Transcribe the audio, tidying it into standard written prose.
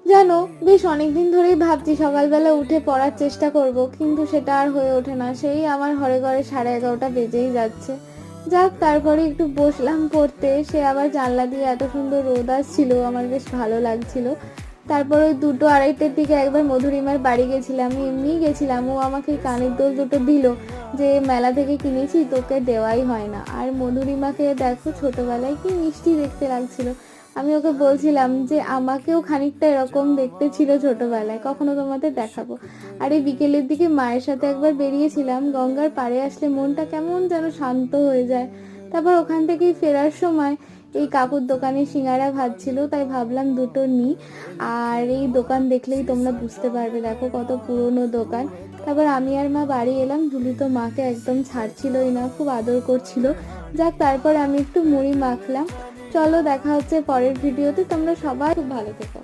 জানো, বেশ অনেকদিন ধরেই ভাবছি সকালবেলা উঠে পড়ার চেষ্টা করব, কিন্তু সেটা আর হয়ে ওঠে না। সেই আমার ঘরে ঘরে 11:30 বেজেই যাচ্ছে। যাক, তারপরে একটু বসলাম পড়তে, সে আবার জানলা দিয়ে এত সুন্দর রোদ আসছিল, আমার বেশ ভালো লাগছিল। তারপর ওই 2-2:30টার দিকে একবার মধুরিমার বাড়ি গেছিলাম, এমনিই গেছিলাম, ও আমাকে কানের দোল দুটো দিল, যে মেলা থেকে কিনেছি, তোকে দেওয়াই হয় না। আর মধুরিমাকে দেখো, ছোটবেলায় কি মিষ্টি দেখতে লাগছিল। আমি ওকে বলছিলাম যে আমাকেও খানিকটা এরকম দেখতে ছিল ছোটবেলায়, কখনো তোমাদের দেখাবো। আর এই বিকেলের দিকে মায়ের সাথে একবার বেরিয়েছিলাম, গঙ্গার পাড়ে আসলে মনটা কেমন যেন শান্ত হয়ে যায়। তারপর ওখান থেকেই ফেরার সময় এই কাকুর দোকানে সিঙ্গারা ভাজছিল, তাই ভাবলাম দুটো নিই। আর এই দোকান দেখলেই তোমরা বুঝতে পারবে, দেখো কত পুরনো দোকান। তারপর আমি আর মা বাড়ি এলাম, জুলি তো মাকে একদম ছাড়ছিলই না, খুব আদর করছিল। যাক, তারপর আমি একটু মুড়ি মাখলাম। চলো, দেখা হচ্ছে পরের ভিডিওতে। তোমরা সবাই খুব ভালো থেকো।